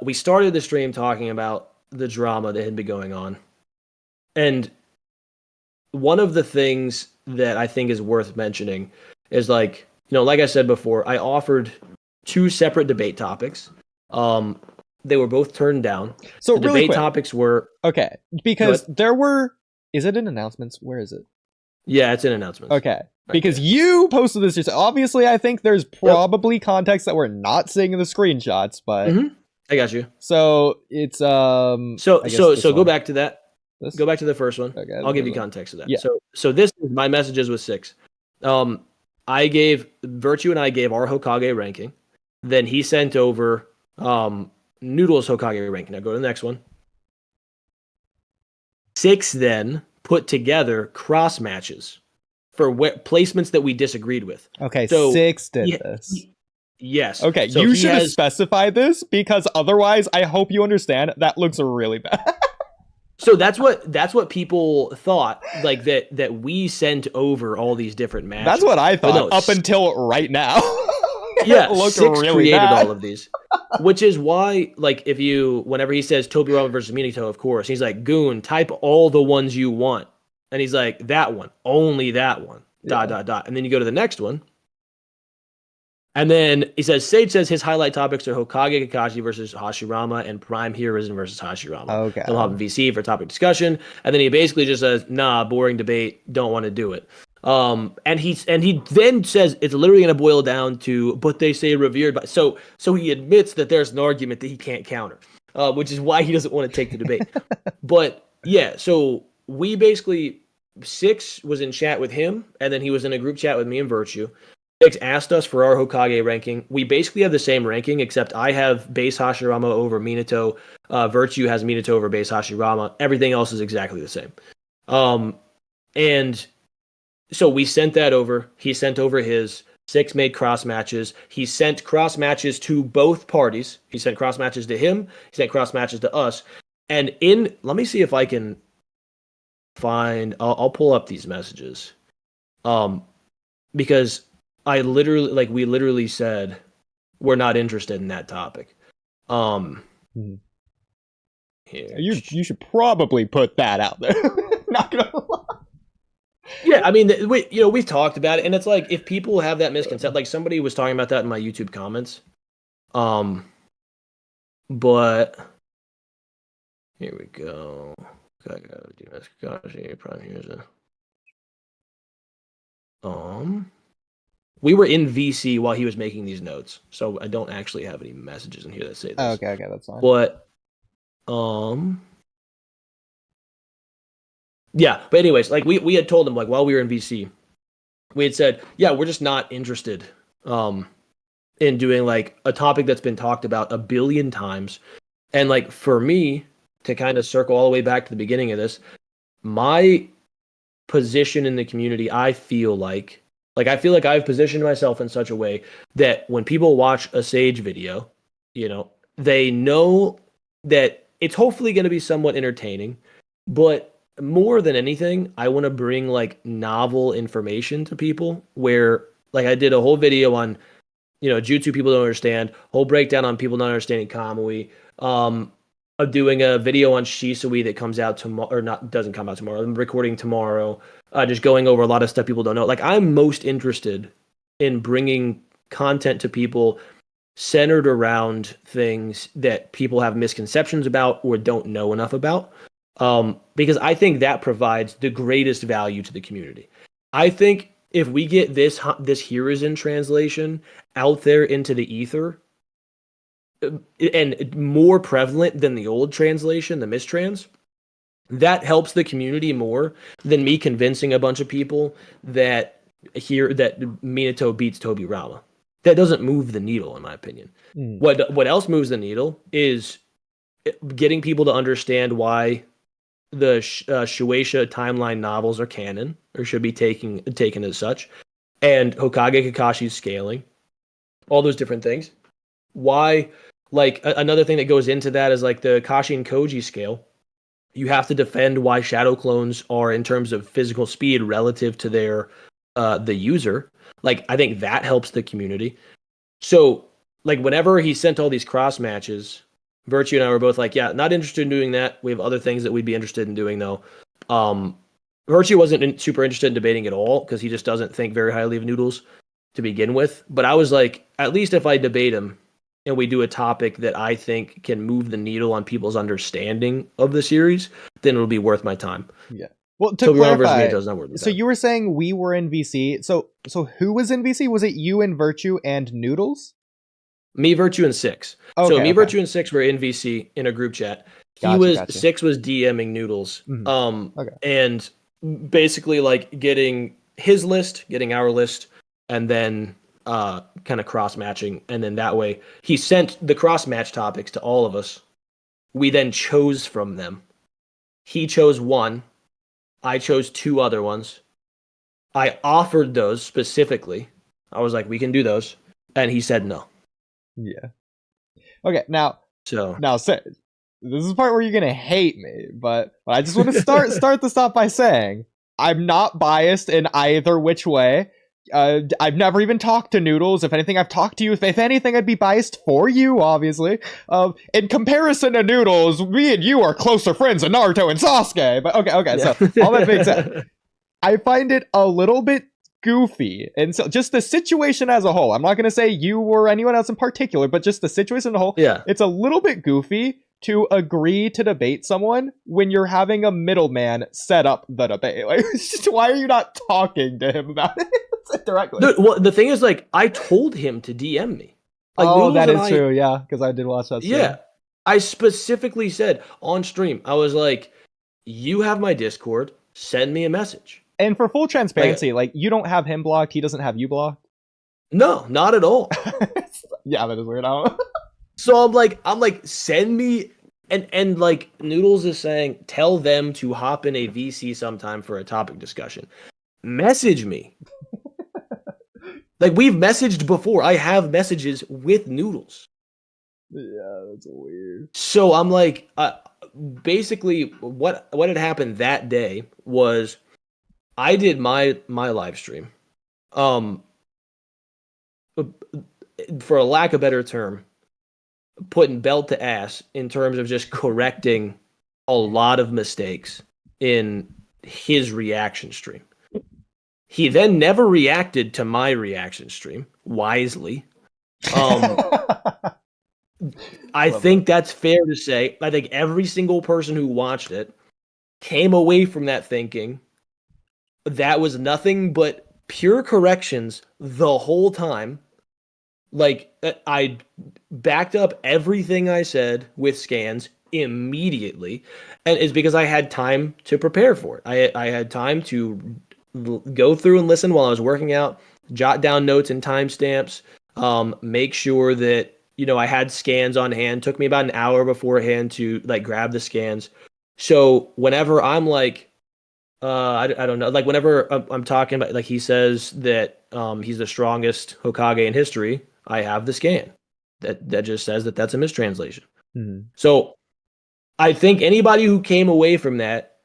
we started the stream talking about the drama that had been going on. And one of the things that I think is worth mentioning is like, like I said before, I offered 2 separate debate topics. They were both turned down. So the really debate quick. topics were Okay, because there were. Is it in announcements? Where is it? Yeah, it's in announcements. Okay, right because there. you posted this yourself. Obviously, I think there's probably context that we're not seeing in the screenshots, but I got you. So it's So go back to that. This? Go back to the first one. Okay, I'll give you context of that. Yeah. So this is my messages with 6. I gave Virtue and I gave our Hokage ranking. Then he sent over Noodles Hokage ranking. Now go to the next one. 6 then put together cross matches for placements that we disagreed with. Okay, so 6 did this. Yes. Okay, so you should have specified this, because otherwise, I hope you understand, that looks really bad. So that's what people thought, like that we sent over all these different matches. That's what I thought up until right now. Yeah, 6 really created bad. All of these, which is why, like, whenever he says Tobirama versus Minato, of course, he's like, Goon, type all the ones you want, and he's like, that one, only that one, ... and then you go to the next one, and then he says, Sage says his highlight topics are Hokage Kakashi versus Hashirama and Prime Heroism versus Hashirama. Okay. He'll have a VC for topic discussion, and then he basically just says, nah, boring debate, don't want to do it. And he then says it's literally going to boil down to, but they say revered by. So he admits that there's an argument that he can't counter, which is why he doesn't want to take the debate. But yeah, so we basically, 6 was in chat with him, and then he was in a group chat with me and Virtue. 6 asked us for our Hokage ranking. We basically have the same ranking, except I have base Hashirama over Minato. Virtue has Minato over base Hashirama. Everything else is exactly the same. And so we sent that over. He sent over his. 6 made cross matches. He sent cross matches to both parties. He sent cross matches to him. He sent cross matches to us. And let me see if I can find. I'll pull up these messages. Because we literally said we're not interested in that topic. Here. You should probably put that out there. Not gonna lie. Yeah, I mean, we've talked about it, and it's like, if people have that misconception, like somebody was talking about that in my YouTube comments. But here we go. We were in VC while he was making these notes, so I don't actually have any messages in here that say this. Oh, okay, that's fine. But yeah, but anyways, like we had told him, like, while we were in VC, we had said, yeah, we're just not interested in doing like a topic that's been talked about a billion times. And like, for me to kind of circle all the way back to the beginning of this, my position in the community, I feel like I've positioned myself in such a way that when people watch a Sage video, they know that it's hopefully going to be somewhat entertaining, but more than anything, I want to bring like novel information to people, where like I did a whole video on, jutsu people don't understand, whole breakdown on people not understanding Kamui, of doing a video on Shisui that comes out tomorrow, or doesn't come out tomorrow. I'm recording tomorrow, just going over a lot of stuff people don't know. Like, I'm most interested in bringing content to people centered around things that people have misconceptions about or don't know enough about. Because I think that provides the greatest value to the community. I think if we get this Hiruzen translation out there into the ether, and more prevalent than the old translation, the mistrans, that helps the community more than me convincing a bunch of people that Minato beats Tobirama. That doesn't move the needle, in my opinion. What else moves the needle is getting people to understand why the Shueisha timeline novels are canon, or should be taken as such, and Hokage Kakashi's scaling, all those different things. Why, like, another thing that goes into that is like the Kashi and Koji scale. You have to defend why shadow clones are, in terms of physical speed, relative to their the user. Like, I think that helps the community. So, like, whenever he sent all these cross matches, Virtue and I were both like, yeah, not interested in doing that. We have other things that we'd be interested in doing though. Virtue wasn't super interested in debating at all because he just doesn't think very highly of Noodles to begin with. But I was like, at least if I debate him and we do a topic that I think can move the needle on people's understanding of the series, then it'll be worth my time. Yeah. Well, to so clarify, not worth so you were saying we were in VC. So who was in VC? Was it you and Virtue and Noodles? Me, Virtue, and Six. Okay, so me, Virtue, and Six were in VC in a group chat. Six was DMing Noodles. Mm-hmm. And basically like getting his list, getting our list, and then kind of cross matching, and then that way he sent the cross match topics to all of us. We then chose from them. He chose one. I chose two other ones. I offered those specifically. I was like, we can do those. And he said no. Yeah. Okay, now say, this is the part where you're gonna hate me, but I just want to start this off by saying I'm not biased in either which way. I've never even talked to Noodles. If anything, I've talked to you. If anything, I'd be biased for you, obviously. In comparison to Noodles, me and you are closer friends than Naruto and Sasuke. But okay, yeah. So all that being said, I find it a little bit goofy. And so just the situation as a whole, I'm not going to say you or anyone else in particular, but just the situation as a whole, yeah, it's a little bit goofy to agree to debate someone when you're having a middleman set up the debate. Like, why are you not talking to him about it directly? Dude, well, the thing is, like, I told him to DM me. Like, oh, that is true, yeah, because I did watch that. Yeah, I specifically said on stream, I was like, you have my Discord, send me a message. And for full transparency, like, you don't have him blocked, he doesn't have you blocked? No, not at all. Yeah, that is weird. So I'm like, send me, and like Noodles is saying, tell them to hop in a VC sometime for a topic discussion. Message me. Like, we've messaged before. I have messages with Noodles. Yeah, that's weird. So I'm like, basically, what had happened that day was, I did my live stream, for a lack of a better term, putting belt to ass in terms of just correcting a lot of mistakes in his reaction stream. He then never reacted to my reaction stream, wisely. I think that's fair to say. I think every single person who watched it came away from that thinking that was nothing but pure corrections the whole time. Like, I backed up everything I said with scans immediately, and it's because I had time to prepare for it. I had time to go through and listen while I was working out, jot down notes and timestamps, make sure that, you know, I had scans on hand. Took me about an hour beforehand to like grab the scans. So whenever I'm like, I don't know, like whenever I'm talking about, like, he says that he's the strongest Hokage in history, I have the scan that just says that that's a mistranslation. Mm-hmm. So I think anybody who came away from that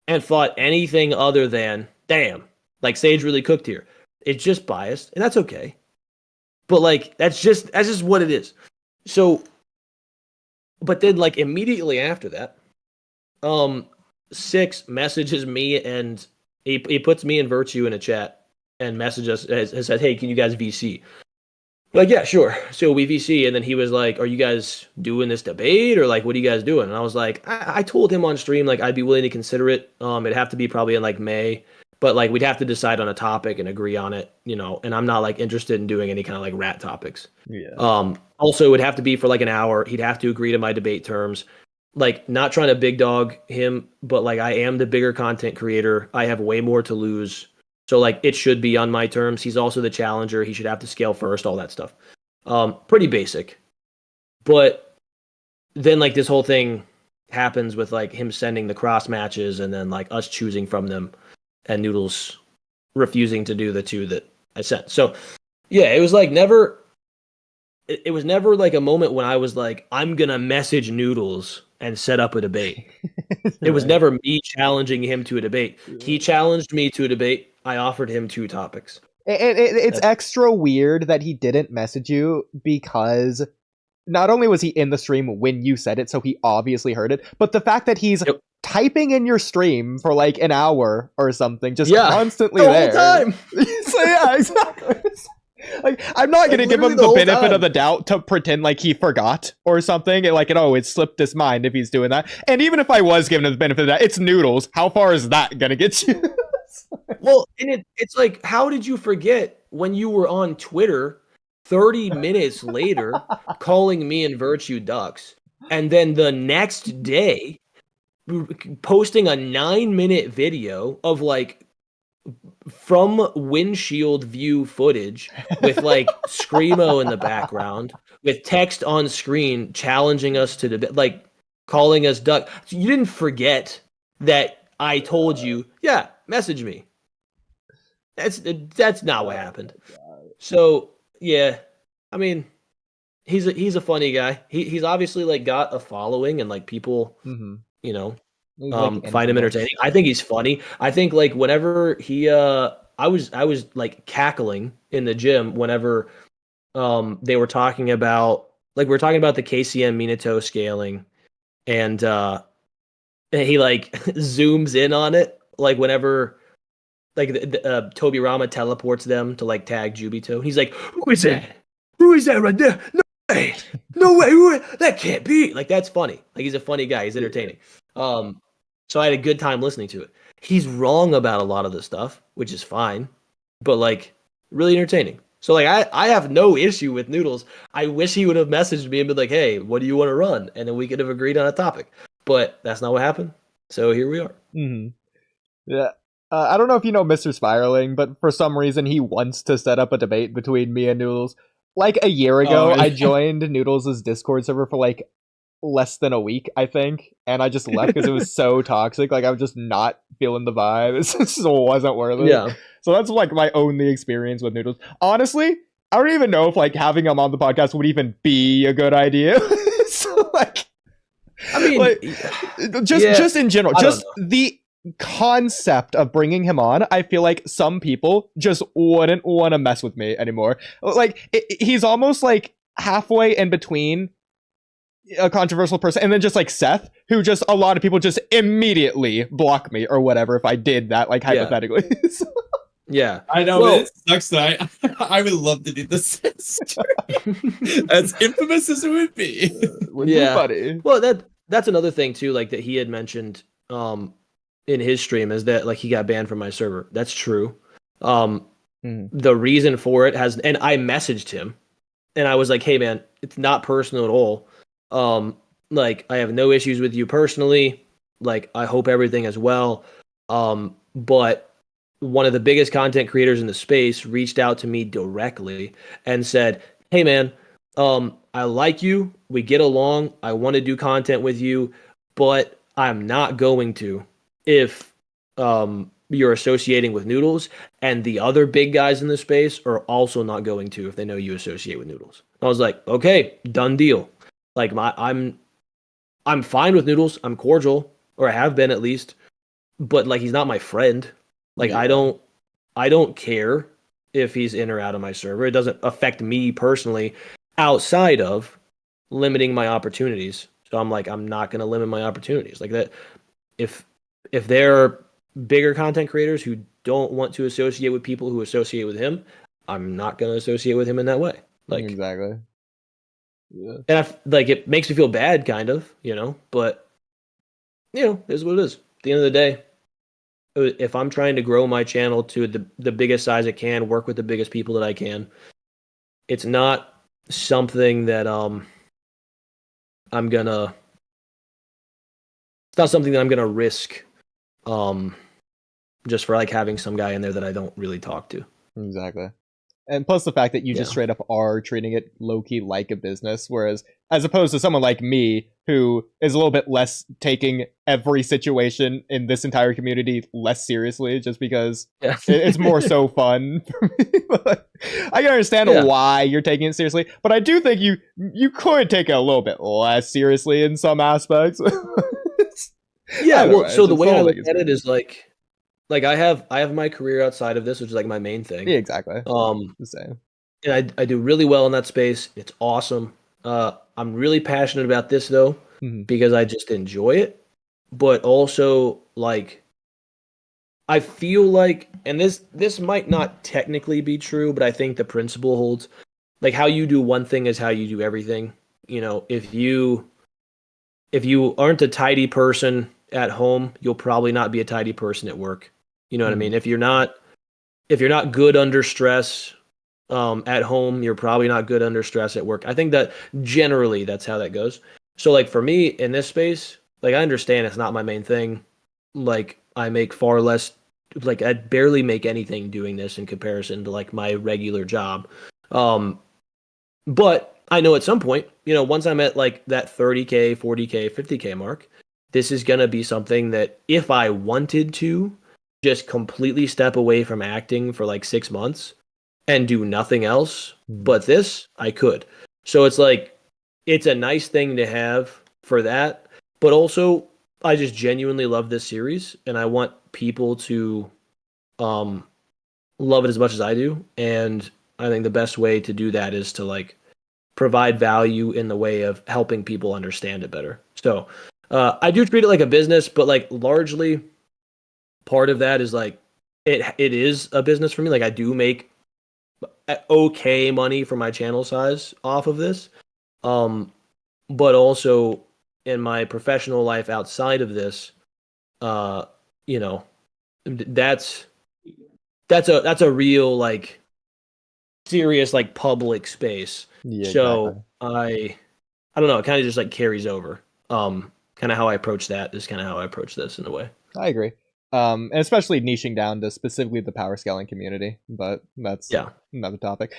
and thought anything other than, damn, like Sage really cooked here, it's just biased, and that's okay. But like, that's just what it is. So, but then like immediately after that, Six messages me, and he puts me and Virtue in a chat and messages us, has said, hey, can you guys VC? Like, yeah, sure. So we VC, and then he was like, are you guys doing this debate, or like, what are you guys doing? And I was like, I told him on stream, like, I'd be willing to consider it. It'd have to be probably in like May, but like, we'd have to decide on a topic and agree on it, you know, and I'm not like interested in doing any kind of like rat topics. Yeah. Also, it would have to be for like an hour. He'd have to agree to my debate terms. Like, not trying to big dog him, but like, I am the bigger content creator. I have way more to lose. So like, it should be on my terms. He's also the challenger. He should have to scale first, all that stuff. Pretty basic. But then like this whole thing happens with like him sending the cross matches and then like us choosing from them and Noodles refusing to do the two that I sent. So yeah, it was like never, it was never like a moment when I was like, I'm going to message Noodles and set up a debate. It was never me challenging him to a debate. He challenged me to a debate. I offered him two topics. It's extra weird that he didn't message you, because not only was he in the stream when you said it, so he obviously heard it, but the fact that he's typing in your stream for like an hour or something, just constantly the there. Whole time. So yeah, exactly. Like, I'm not gonna give him the benefit of the doubt to pretend like he forgot or something, and like, it slipped his mind if he's doing that. And even if I was giving him the benefit of that, it's Noodles. How far is that gonna get you? Well, and it's like, how did you forget when you were on Twitter 30 minutes later calling me and Virtue ducks, and then the next day posting a 9-minute video of like from windshield view footage with like screamo in the background with text on screen challenging us to debate, like calling us duck. So you didn't forget that I told you, message me. That's not what happened. So yeah, I mean, he's a funny guy. He's obviously like got a following and like people, you know, find him entertaining. I think he's funny. I think like whenever he I was like cackling in the gym whenever they were talking about the KCM Minato scaling, and he like zooms in on it like whenever like Tobirama teleports them to like tag Jubito. He's like, who is that? Who is that right there? No way, that can't be. Like, that's funny. Like, he's a funny guy. He's entertaining. So I had a good time listening to it. He's wrong about a lot of the stuff, which is fine, but like really entertaining. So like I have no issue with Noodles. I wish he would have messaged me and been like, hey, what do you want to run? And then we could have agreed on a topic. But that's not what happened. So here we are. Yeah. I don't know if you know Mr. Spiraling, but for some reason he wants to set up a debate between me and Noodles. Like a year ago, I joined Noodles' Discord server for like less than a week, I think, and I just left because it was so toxic. Like, I was just not feeling the vibe. It just wasn't worth it. Yeah. So that's like my only experience with Noodles. Honestly, I don't even know if like having him on the podcast would even be a good idea. So like, I mean, like, just in general, just the concept of bringing him on, I feel like some people just wouldn't want to mess with me anymore. Like, he's almost like halfway in between a controversial person and then just like Seth, who just a lot of people just immediately block me or whatever if I did that, like, hypothetically. Yeah, I know. It sucks that I would love to do this as infamous as it would be. Would be funny. Well, that's another thing too, like that he had mentioned in his stream, is that like he got banned from my server. That's true. The reason for it has, and I messaged him and I was like, hey man, it's not personal at all. Like, I have no issues with you personally. Like, I hope everything is well. But one of the biggest content creators in the space reached out to me directly and said, hey man, I like you. We get along. I want to do content with you, but I'm not going to if you're associating with Noodles, and the other big guys in the space are also not going to if they know you associate with Noodles. I was like, okay, done deal. Like, I'm fine with Noodles. I'm cordial, or I have been at least. But like, he's not my friend. Like, I don't care if he's in or out of my server. It doesn't affect me personally, outside of limiting my opportunities. So I'm like, I'm not going to limit my opportunities like that. If there are bigger content creators who don't want to associate with people who associate with him, I'm not going to associate with him in that way. Like, exactly. Yeah. And it makes me feel bad, kind of, but it is what it is. At the end of the day, if I'm trying to grow my channel to the biggest size it can, work with the biggest people that I can, it's not something that it's not something that I'm gonna risk just for like having some guy in there that I don't really talk to. Exactly. And plus the fact that you just straight up are treating it low-key like a business, whereas as opposed to someone like me who is a little bit less taking every situation in this entire community less seriously just because it's more so fun for me. But I can understand why you're taking it seriously, but I do think you could take it a little bit less seriously in some aspects. So the way I look at it is like I have my career outside of this, which is like my main thing. Yeah, exactly. The same. And I do really well in that space. It's awesome. I'm really passionate about this though, because I just enjoy it. But also, like, I feel like, and this might not technically be true, but I think the principle holds. Like, how you do one thing is how you do everything. You know, if you aren't a tidy person at home, you'll probably not be a tidy person at work. You know what I mean? If you're not good under stress at home, you're probably not good under stress at work. I think that generally that's how that goes. So like for me in this space, like I understand it's not my main thing. Like I make far less, like I barely make anything doing this in comparison to like my regular job. But I know at some point, you know, once I'm at like that 30K, 40K, 50K mark, this is going to be something that if I wanted to just completely step away from acting for like 6 months and do nothing else but this, I could. So it's like, it's a nice thing to have for that. But also, I just genuinely love this series and I want people to love it as much as I do. And I think the best way to do that is to like provide value in the way of helping people understand it better. So I do treat it like a business, but like largely part of that is like it is a business for me. Like I do make okay money for my channel size off of this. But also in my professional life outside of this, you know, that's a real like serious like public space. Yeah, so exactly. I don't know, it kind of just like carries over. Kind of how I approach that is kind of how I approach this in a way. I agree. And especially niching down to specifically the power scaling community, but that's another topic.